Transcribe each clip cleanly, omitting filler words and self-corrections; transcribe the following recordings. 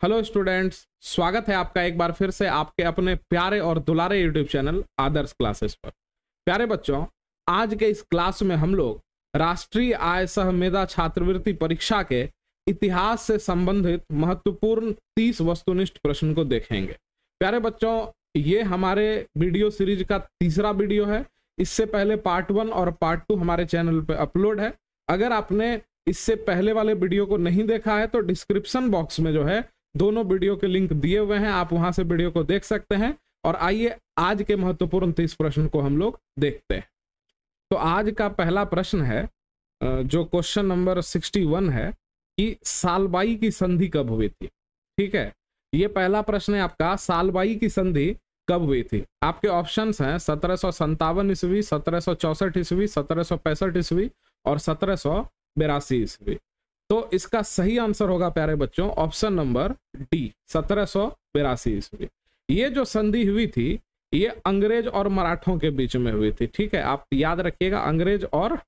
Hello students, स्वागत है आपका एक बार फिर से आपके अपने प्यारे और दुलारे यूट्यूब चैनल आदर्श क्लासेस पर। प्यारे बच्चों, आज के इस क्लास में हम लोग राष्ट्रीय आय सह मेधा छात्रवृत्ति परीक्षा के इतिहास से संबंधित महत्वपूर्ण 30 वस्तुनिष्ठ प्रश्न को देखेंगे। प्यारे बच्चों, ये हमारे वीडियो सीरीज का तीसरा वीडियो है। इससे पहले पार्ट 1 और पार्ट 2 हमारे चैनल पर अपलोड है। अगर आपने इससे पहले वाले वीडियो को नहीं देखा है तो डिस्क्रिप्शन बॉक्स में जो है दोनों वीडियो के लिंक दिए हुए हैं, आप वहां से वीडियो को देख सकते हैं। और आइए आज के महत्वपूर्ण 30 प्रश्न को हम लोग देखते हैं। तो आज का पहला प्रश्न है जो क्वेश्चन नंबर 61 है कि सालबाई की संधि कब हुई थी। ठीक है, ये पहला प्रश्न है आपका, सालबाई की संधि कब हुई थी। आपके ऑप्शंस हैं 1757 ईस्वी, 1764 ईस्वी, 1765 ईस्वी और 1782 ईस्वी। तो इसका सही आंसर होगा प्यारे बच्चों ऑप्शन नंबर डी, 1782 ईस्वी। ये जो संधि हुई थी ये अंग्रेज और मराठों के बीच में हुई थी। ठीक है, आप याद रखिएगा, अंग्रेज और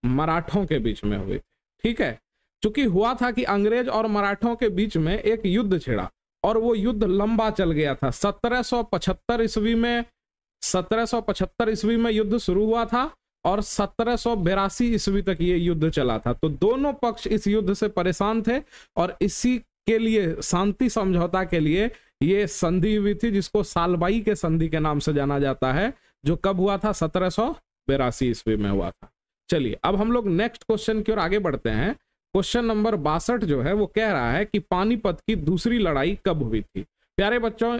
मराठों के बीच में हुई थी। ठीक है, चूंकि हुआ था कि अंग्रेज और मराठों के बीच में एक युद्ध छिड़ा और वो युद्ध लंबा चल गया था। 1775 ईस्वी में युद्ध शुरू हुआ था और 1782 ईस्वी तक ये युद्ध चला था। तो दोनों पक्ष इस युद्ध से परेशान थे और इसी के लिए शांति समझौता के लिए ये संधि हुई थी, जिसको सालबाई के संधि के नाम से जाना जाता है, जो कब हुआ था 1782 ईस्वी में हुआ था। चलिए अब हम लोग नेक्स्ट क्वेश्चन की ओर आगे बढ़ते हैं। क्वेश्चन नंबर 62 जो है वो कह रहा है कि पानीपत की दूसरी लड़ाई कब हुई थी। प्यारे बच्चों,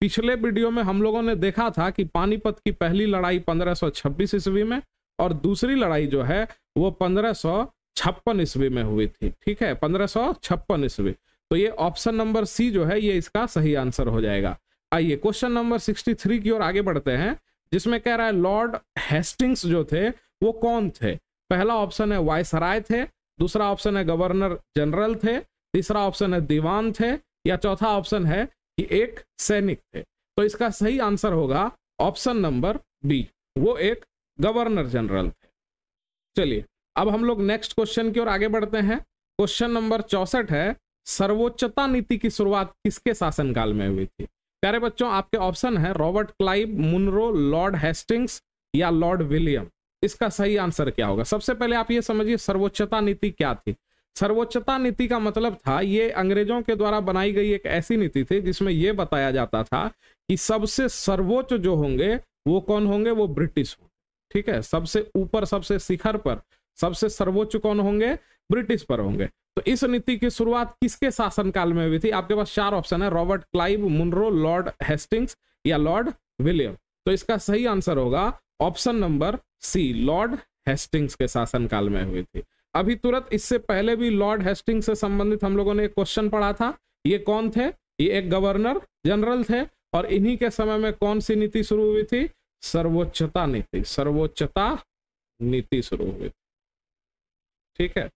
पिछले वीडियो में हम लोगों ने देखा था कि पानीपत की पहली लड़ाई 1526 ईस्वी में और दूसरी लड़ाई जो है वो 1556 ईस्वी में हुई थी। ठीक है, 1556 ईस्वी। तो ये ऑप्शन नंबर सी जो है ये इसका सही आंसर हो जाएगा। आइए क्वेश्चन नंबर 63 की ओर आगे बढ़ते हैं, जिसमें कह रहा है लॉर्ड हेस्टिंग्स जो थे वो कौन थे। पहला ऑप्शन है वायसराय थे, दूसरा ऑप्शन है गवर्नर जनरल थे, तीसरा ऑप्शन है दीवान थे, या चौथा ऑप्शन है कि एक सैनिक थे। तो इसका सही आंसर होगा ऑप्शन नंबर बी, वो एक गवर्नर जनरल थे। चलिए अब हम लोग नेक्स्ट क्वेश्चन की ओर आगे बढ़ते हैं। क्वेश्चन नंबर 64 है, सर्वोच्चता नीति की शुरुआत किसके शासनकाल में हुई थी। प्यारे बच्चों, आपके ऑप्शन है Robert Clive, Munro, Lord Hastings या लॉर्ड विलियम। इसका सही आंसर क्या होगा। सबसे पहले आप ये समझिए सर्वोच्चता नीति क्या थी। सर्वोच्चता नीति का मतलब था ये अंग्रेजों के द्वारा बनाई गई एक ऐसी नीति थी जिसमें यह बताया जाता था कि सबसे सर्वोच्च जो होंगे वो कौन होंगे, वो ब्रिटिश होंगे। ठीक है, सबसे ऊपर, सबसे शिखर पर, सबसे सर्वोच्च कौन होंगे, ब्रिटिश पर होंगे। तो इस नीति की शुरुआत किसके शासनकाल में हुई थी। आपके पास 4 ऑप्शन है, Robert Clive, Munro, Lord Hastings या लॉर्ड विलियम। तो इसका सही आंसर होगा option number C, Lord Hastings के शासनकाल में हुई थी। अभी तुरंत इससे पहले भी लॉर्ड हेस्टिंग्स से संबंधित हम लोगों ने एक क्वेश्चन पढ़ा था। ये कौन थे, ये एक गवर्नर जनरल थे और इन्हीं के समय में कौन सी नीति शुरू हुई थी, सर्वोच्चता नीति। सर्वोच्चता नीति शुरू हुई। ठीक है,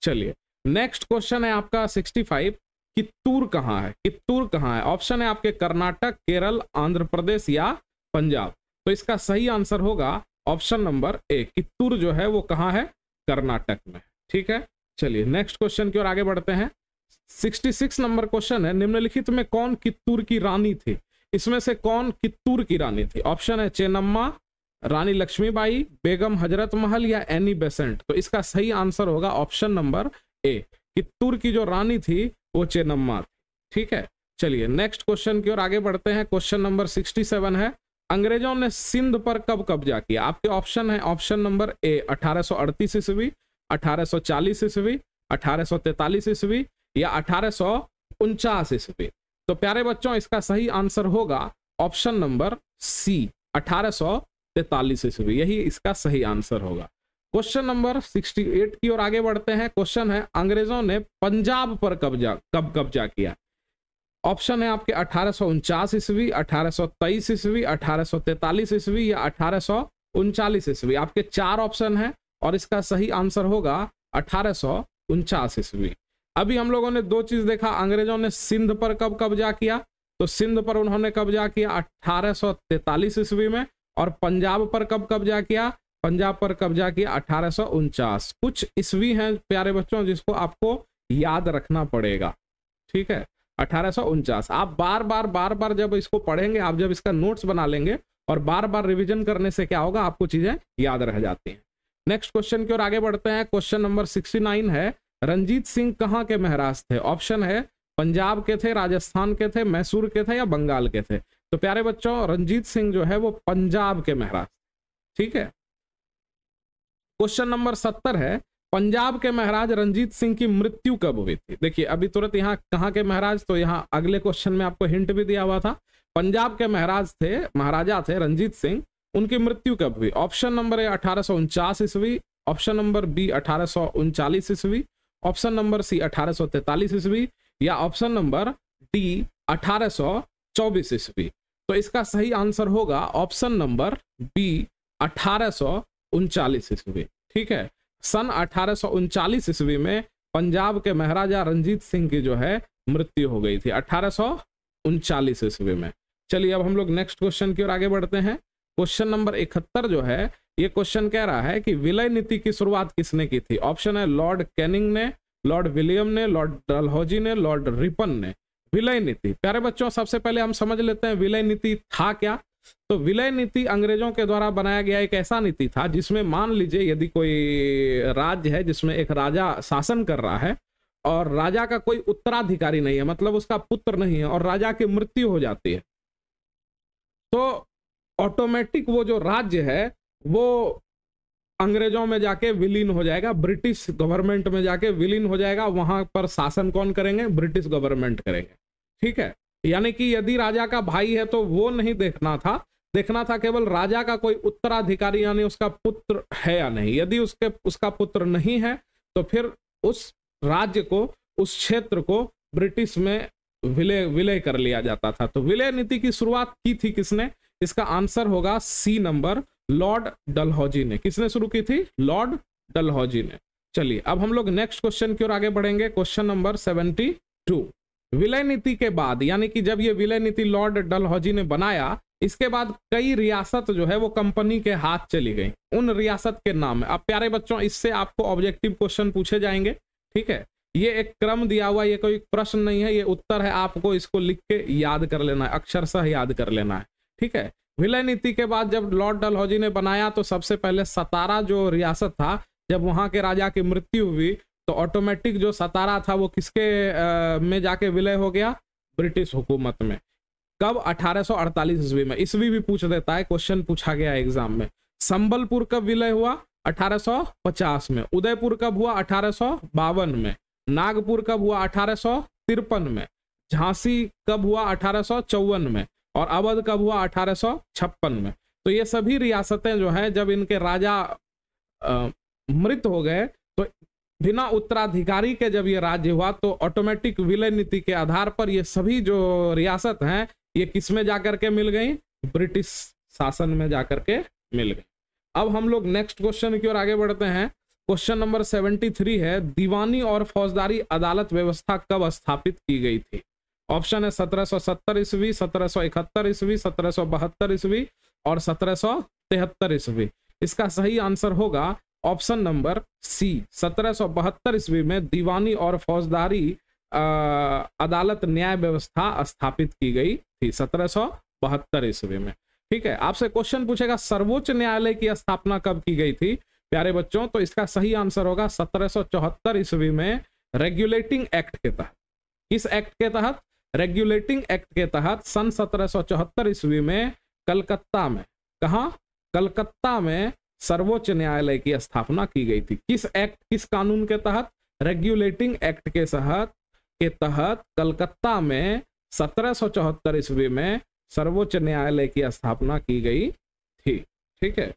चलिए नेक्स्ट क्वेश्चन है आपका 65, कित्तूर कहाँ है। कित्तूर कहाँ है। ऑप्शन है आपके कर्नाटक, केरल, आंध्र प्रदेश या पंजाब। तो इसका सही आंसर होगा ऑप्शन नंबर ए, कित्तूर जो है वो कहाँ है, कर्नाटक में। ठीक है, चलिए नेक्स्ट क्वेश्चन की ओर आगे बढ़ते हैं। 66 नंबर क्वेश्चन है, निम्नलिखित में कौन कित्तूर की रानी थी। इसमें से कौन कित्तूर की रानी थी। ऑप्शन है चेन्नम्मा, रानी लक्ष्मीबाई, बेगम हजरत महल या एनी बेसेंट। तो इसका सही आंसर होगा ऑप्शन नंबर ए, कित्तूर की जो रानी थी वो चेन्नम्मा थी। ठीक है, चलिए नेक्स्ट क्वेश्चन की ओर आगे बढ़ते हैं। क्वेश्चन नंबर 67 है, अंग्रेजों ने सिंध पर कब कब्जा किया। आपके ऑप्शन है ऑप्शन नंबर ए 1838 ईस्वी, 1840 ईस्वी, 1843 ईस्वी या 1849 ईस्वी। तो प्यारे बच्चों, इसका सही आंसर होगा ऑप्शन नंबर सी, 1843 ईस्वी। यही इसका सही आंसर होगा। क्वेश्चन नंबर 68 की ओर आगे बढ़ते हैं। क्वेश्चन है, अंग्रेजों ने पंजाब पर कब कब्जा किया। ऑप्शन है आपके 1849 ईस्वी, 1823 ईस्वी, 1843 ईस्वी या 1839 ईस्वी। आपके 4 ऑप्शन हैं और इसका सही आंसर होगा 1849 ईस्वी। अभी हम लोगों ने 2 चीज देखा, अंग्रेजों ने सिंध पर कब कब्जा किया, तो सिंध पर उन्होंने कब्जा किया 1843 ईस्वी में, और पंजाब पर कब कब्जा किया, पंजाब पर कब्जा किया 1849। कुछ ईस्वी हैं प्यारे बच्चों जिसको आपको याद रखना पड़ेगा। ठीक है, 1849। आप बार बार जब इसको पढ़ेंगे, आप जब इसका नोट्स बना लेंगे और बार बार रिवीजन करने से क्या होगा, आपको चीजें याद रह जाती हैं। नेक्स्ट क्वेश्चन की ओर आगे बढ़ते हैं। क्वेश्चन नंबर 69 है, रंजीत सिंह कहाँ के महाराज थे? ऑप्शन है पंजाब के थे, राजस्थान के थे, मैसूर के थे या बंगाल के थे। तो प्यारे बच्चों, रंजीत सिंह जो है वो पंजाब के महाराज, ठीक है। क्वेश्चन नंबर 70 है, पंजाब के महाराज रंजीत सिंह की मृत्यु कब हुई थी? देखिए अभी तुरंत यहाँ कहाँ के महाराज, तो यहाँ अगले क्वेश्चन में आपको हिंट भी दिया हुआ था। पंजाब के महाराजा थे रंजीत सिंह, उनकी मृत्यु कब हुई? ऑप्शन नंबर ए 1849 ईस्वी, ऑप्शन नंबर बी 1839 ईस्वी, ऑप्शन नंबर सी 1843 ईस्वी या ऑप्शन नंबर डी 1824 ईस्वी। तो इसका सही आंसर होगा ऑप्शन नंबर बी 1839 ईस्वी, ठीक है। सन 1839 ईस्वी में पंजाब के महाराजा रंजीत सिंह की जो है मृत्यु हो गई थी, 1839 ईस्वी में। चलिए अब हम लोग नेक्स्ट क्वेश्चन की ओर आगे बढ़ते हैं। क्वेश्चन नंबर 71 जो है, ये क्वेश्चन कह रहा है कि विलय नीति की शुरुआत किसने की थी? ऑप्शन है लॉर्ड कैनिंग ने, लॉर्ड विलियम ने, लॉर्ड डलहौजी ने, लॉर्ड रिपन ने। विलय नीति, प्यारे बच्चों सबसे पहले हम समझ लेते हैं विलय नीति था क्या। तो विलय नीति अंग्रेजों के द्वारा बनाया गया एक ऐसा नीति था जिसमें मान लीजिए यदि कोई राज्य है जिसमें एक राजा शासन कर रहा है और राजा का कोई उत्तराधिकारी नहीं है, मतलब उसका पुत्र नहीं है, और राजा की मृत्यु हो जाती है, तो ऑटोमेटिक वो जो राज्य है वो अंग्रेजों में जाके विलीन हो जाएगा, ब्रिटिश गवर्नमेंट में जाके विलीन हो जाएगा। वहां पर शासन कौन करेंगे? ब्रिटिश गवर्नमेंट करेंगे, ठीक है। यानी कि यदि राजा का भाई है तो वो नहीं देखना था, देखना था केवल राजा का कोई उत्तराधिकारी यानी उसका पुत्र है या नहीं। यदि उसका पुत्र नहीं है तो फिर उस राज्य को, उस क्षेत्र को ब्रिटिश में विलय कर लिया जाता था। तो विलय नीति की शुरुआत की थी किसने? इसका आंसर होगा सी नंबर, लॉर्ड डलहौजी ने। किसने शुरू की थी? लॉर्ड डलहौजी ने। चलिए अब हम लोग नेक्स्ट क्वेश्चन की ओर आगे बढ़ेंगे। क्वेश्चन नंबर 72, विलय नीति के बाद, यानी कि जब ये विलय नीति लॉर्ड डलहौजी ने बनाया, इसके बाद कई रियासत जो है वो कंपनी के हाथ चली गई। उन रियासत के नाम है। अब प्यारे बच्चों इससे आपको ऑब्जेक्टिव क्वेश्चन पूछे जाएंगे, ठीक है। ये एक क्रम दिया हुआ, ये कोई प्रश्न नहीं है, ये उत्तर है। आपको इसको लिख के याद कर लेना है, अक्षरशः याद कर लेना है, ठीक है। विलय नीति के बाद जब लॉर्ड डलहौजी ने बनाया तो सबसे पहले सतारा जो रियासत था, जब वहां के राजा की मृत्यु हुई तो ऑटोमेटिक जो सतारा था वो किसके में जाके विलय हो गया? ब्रिटिश हुकूमत में। कब? 1848 ईस्वी में। ईस्वी भी पूछ देता है, क्वेश्चन पूछा गया एग्जाम में। संबलपुर कब विलय हुआ? 1850 में। उदयपुर कब हुआ? 1852 में। नागपुर कब हुआ? 1853 में। झांसी कब हुआ? 1854 में। और अवध कब हुआ? 1856 में। तो ये सभी रियासतें जो है जब इनके राजा मृत हो गए तो बिना उत्तराधिकारी के जब ये राज्य हुआ तो ऑटोमेटिक विलय नीति के आधार पर ये सभी जो रियासत हैं ये किस में जाकर के मिल गई? ब्रिटिश शासन में जाकर के मिल गई। अब हम लोग नेक्स्ट क्वेश्चन की ओर आगे बढ़ते हैं। क्वेश्चन नंबर 73 है, दीवानी और फौजदारी अदालत व्यवस्था कब स्थापित की गई थी? ऑप्शन है 1770 ईस्वी, 1771 ईस्वी, 1772 ईस्वी और 1773 ईस्वी। इसका सही आंसर होगा ऑप्शन नंबर सी, 1772 ईस्वी में दीवानी और फौजदारी अदालत न्याय व्यवस्था स्थापित की गई थी, 1772 ईस्वी में, ठीक है। आपसे क्वेश्चन पूछेगा सर्वोच्च न्यायालय की स्थापना कब की गई थी प्यारे बच्चों? तो इसका सही आंसर होगा 1774 ईस्वी में रेगुलेटिंग एक्ट के तहत। किस एक्ट के तहत? रेगुलेटिंग एक्ट के तहत सन 1774 ईस्वी में कलकत्ता में, कहां? कलकत्ता में सर्वोच्च न्यायालय की स्थापना की गई थी। किस एक्ट, किस कानून के तहत? रेगुलेटिंग एक्ट के तहत कलकत्ता में 1774 ईस्वी में सर्वोच्च न्यायालय की स्थापना की गई थी, ठीक है।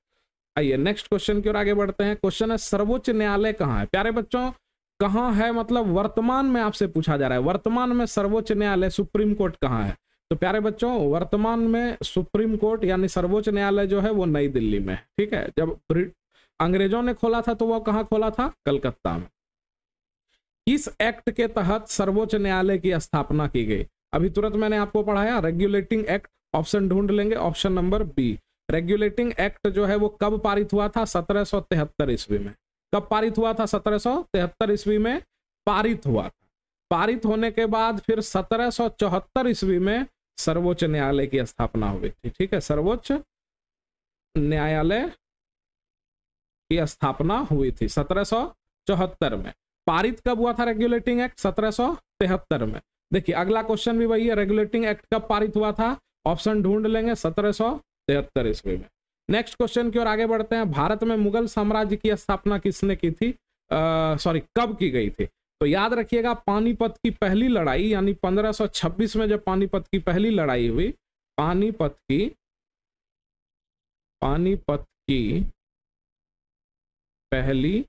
आइए नेक्स्ट क्वेश्चन की ओर आगे बढ़ते हैं। क्वेश्चन है सर्वोच्च न्यायालय कहाँ है? प्यारे बच्चों कहाँ है मतलब वर्तमान में आपसे पूछा जा रहा है, वर्तमान में सर्वोच्च न्यायालय सुप्रीम कोर्ट कहाँ है? तो प्यारे बच्चों वर्तमान में सुप्रीम कोर्ट यानी सर्वोच्च न्यायालय जो है वो नई दिल्ली में, ठीक है। जब अंग्रेजों ने खोला था तो वो कहाँ खोला था? कलकत्ता में। इस एक्ट के तहत सर्वोच्च न्यायालय की स्थापना की गई। अभी तुरंत मैंने आपको पढ़ाया रेगुलेटिंग एक्ट, ऑप्शन ढूंढ लेंगे, option number B. Regulating act जो है वो कब पारित हुआ था? 1773 ईस्वी में। कब पारित हुआ था? 1773 ईस्वी में पारित हुआ था। पारित होने के बाद फिर 1774 ईस्वी में सर्वोच्च न्यायालय की स्थापना हुई थी। ठीक है, सर्वोच्च न्यायालय की स्थापना हुई थी 1774 में। पारित कब हुआ था रेगुलेटिंग एक्ट? 1773 में। देखिए अगला क्वेश्चन भी वही है, रेगुलेटिंग एक्ट कब पारित हुआ था? ऑप्शन ढूंढ लेंगे, 1773 ईस्वी में। नेक्स्ट क्वेश्चन की ओर आगे बढ़ते हैं। भारत में मुगल साम्राज्य की स्थापना किसने की थी? कब की गई थी? तो याद रखिएगा पानीपत की पहली लड़ाई, यानी 1526 में जब पानीपत की पहली लड़ाई हुई, पानीपत की पहली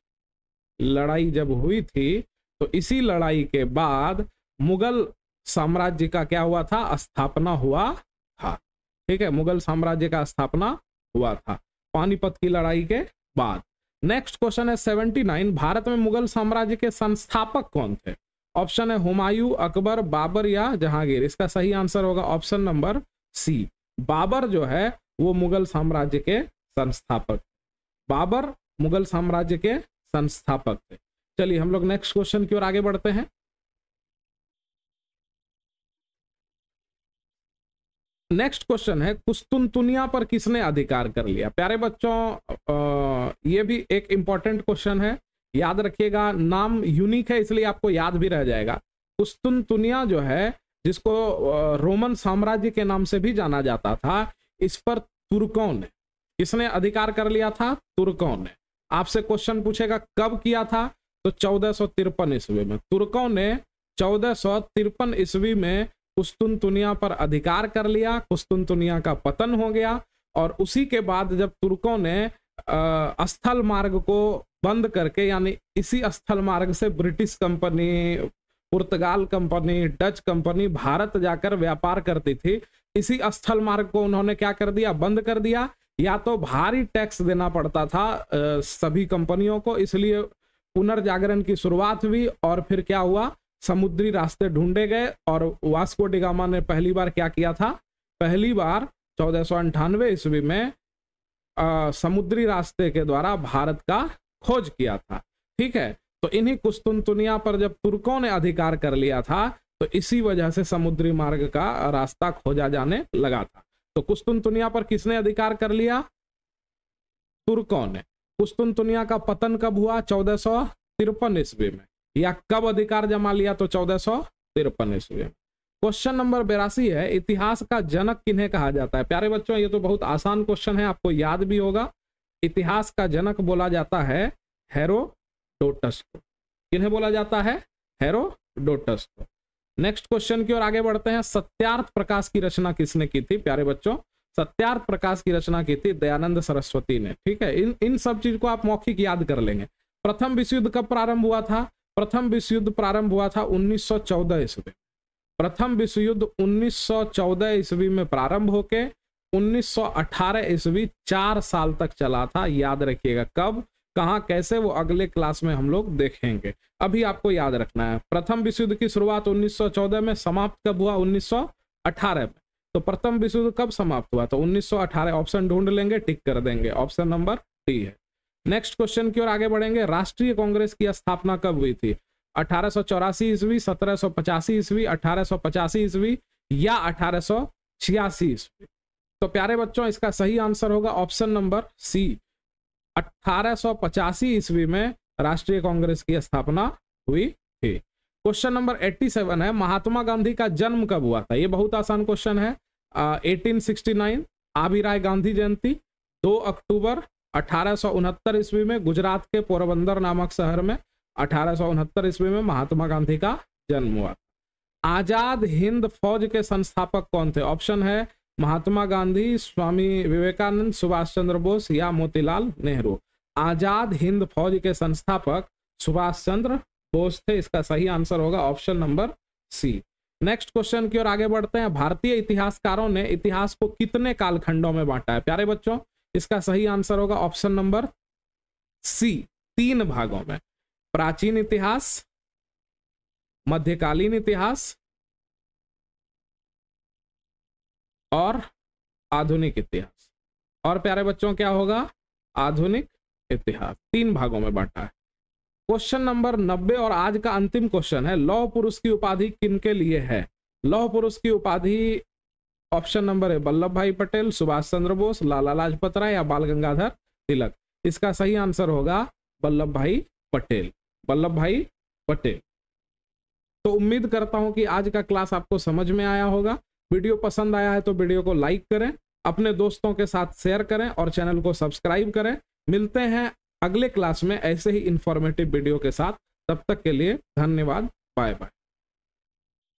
लड़ाई जब हुई थी तो इसी लड़ाई के बाद मुगल साम्राज्य का क्या हुआ था? स्थापना हुआ था। ठीक है, मुगल साम्राज्य का स्थापना हुआ था पानीपत की लड़ाई के बाद। नेक्स्ट क्वेश्चन है 79, भारत में मुगल साम्राज्य के संस्थापक कौन थे? ऑप्शन है हुमायूं, अकबर, बाबर या जहांगीर। इसका सही आंसर होगा ऑप्शन नंबर सी, बाबर जो है वो मुगल साम्राज्य के संस्थापक। बाबर मुगल साम्राज्य के संस्थापक थे। चलिए हम लोग नेक्स्ट क्वेश्चन की ओर आगे बढ़ते हैं। नेक्स्ट क्वेश्चन है कुस्तुनतुनिया पर किसने अधिकार कर लिया? प्यारे बच्चों ये भी एक इंपॉर्टेंट क्वेश्चन है, याद रखिएगा। नाम यूनिक है इसलिए आपको याद भी रह जाएगा। कुस्तुनतुनिया जो है, जिसको रोमन साम्राज्य के नाम से भी जाना जाता था, इस पर तुर्कों ने, किसने अधिकार कर लिया था? तुर्कों ने। आपसे क्वेश्चन पूछेगा कब किया था? तो 1453 ईस्वी में। तुर्कों ने 1453 ईस्वी में कुस्तुनतुनिया पर अधिकार कर लिया। कुस्तुनतुनिया का पतन हो गया और उसी के बाद जब तुर्कों ने स्थल मार्ग को बंद करके, यानी इसी स्थल मार्ग से ब्रिटिश कंपनी, पुर्तगाल कंपनी, डच कंपनी भारत जाकर व्यापार करती थी, इसी स्थल मार्ग को उन्होंने क्या कर दिया? बंद कर दिया। या तो भारी टैक्स देना पड़ता था सभी कंपनियों को, इसलिए पुनर्जागरण की शुरुआत हुई और फिर क्या हुआ? समुद्री रास्ते ढूंढे गए और वास्को डी गामा ने पहली बार क्या किया था? पहली बार 1498 ईस्वी में समुद्री रास्ते के द्वारा भारत का खोज किया था। ठीक है, तो इन्हीं कुस्तुनतुनिया पर जब तुर्कों ने अधिकार कर लिया था तो इसी वजह से समुद्री मार्ग का रास्ता खोजा जाने लगा था। तो कुस्तुनतुनिया पर किसने अधिकार कर लिया? तुर्कों ने। कुस्तुनतुनिया का पतन कब हुआ? 1453 ईस्वी में। या कब अधिकार जमा लिया? तो 1453 ईस्वी में। क्वेश्चन नंबर 82 है, इतिहास का जनक किन्हें कहा जाता है? प्यारे बच्चों ये तो बहुत आसान क्वेश्चन है, आपको याद भी होगा। इतिहास का जनक बोला जाता है हेरोडोटस को। किन्हें बोला जाता है? हेरोडोटस को। नेक्स्ट क्वेश्चन की ओर आगे बढ़ते हैं। सत्यार्थ प्रकाश की रचना किसने की थी? प्यारे बच्चों सत्यार्थ प्रकाश की रचना की थी दयानंद सरस्वती ने। ठीक है, इन सब चीज को आप मौखिक याद कर लेंगे। प्रथम विश्व युद्ध कब प्रारंभ हुआ था? प्रथम विश्व युद्ध प्रारंभ हुआ था 1914 ईस्वी। प्रथम विश्व युद्ध 1914 ईस्वी में प्रारंभ होके 1918 ईस्वी 4 साल तक चला था। याद रखिएगा कब, कहां, कैसे, वो अगले क्लास में हम लोग देखेंगे। अभी आपको याद रखना है प्रथम विश्व युद्ध की शुरुआत 1914 में, समाप्त कब हुआ? 1918 में। तो प्रथम विश्व युद्ध कब समाप्त हुआ? तो 1918। ऑप्शन ढूंढ लेंगे, टिक कर देंगे, ऑप्शन नंबर डी है। नेक्स्ट क्वेश्चन की ओर आगे बढ़ेंगे। राष्ट्रीय कांग्रेस की स्थापना कब हुई थी? 1884 ईस्वी, 1785 ईस्वी, 1885 ईस्वी या 1886 ईस्वी? तो प्यारे बच्चों इसका सही आंसर होगा ऑप्शन नंबर सी, 1885 ईस्वी में राष्ट्रीय कांग्रेस की स्थापना हुई थी। क्वेश्चन नंबर 87 है, महात्मा गांधी का जन्म कब हुआ था? ये बहुत आसान क्वेश्चन है। 1869 आबिराय गांधी जयंती, 2 अक्टूबर 1869 ईस्वी में गुजरात के पोरबंदर नामक शहर में 1869 ईस्वी में महात्मा गांधी का जन्म हुआ। आजाद हिंद फौज के संस्थापक कौन थे? ऑप्शन है महात्मा गांधी, स्वामी विवेकानंद, सुभाष चंद्र बोस या मोतीलाल नेहरू। आजाद हिंद फौज के संस्थापक सुभाष चंद्र बोस थे। इसका सही आंसर होगा option number C. Next question की ओर आगे बढ़ते हैं। भारतीय इतिहासकारों ने इतिहास को कितने कालखंडों में बांटा है? प्यारे बच्चों इसका सही आंसर होगा ऑप्शन नंबर सी, 3 भागों में। प्राचीन इतिहास, मध्यकालीन इतिहास और आधुनिक इतिहास। और प्यारे बच्चों क्या होगा? आधुनिक इतिहास। 3 भागों में बांटा है। क्वेश्चन नंबर 90 और आज का अंतिम क्वेश्चन है, लौह पुरुष की उपाधि किनके लिए है? लौह पुरुष की उपाधि ऑप्शन नंबर है वल्लभ भाई पटेल, सुभाष चंद्र बोस, लाला लाजपत राय या बाल गंगाधर तिलक। इसका सही आंसर होगा वल्लभ भाई पटेल, वल्लभ भाई पटेल। तो उम्मीद करता हूं कि आज का क्लास आपको समझ में आया होगा। वीडियो पसंद आया है तो वीडियो को लाइक करें, अपने दोस्तों के साथ शेयर करें और चैनल को सब्सक्राइब करें। मिलते हैं अगले क्लास में ऐसे ही इंफॉर्मेटिव वीडियो के साथ। तब तक के लिए धन्यवाद, बाय बाय।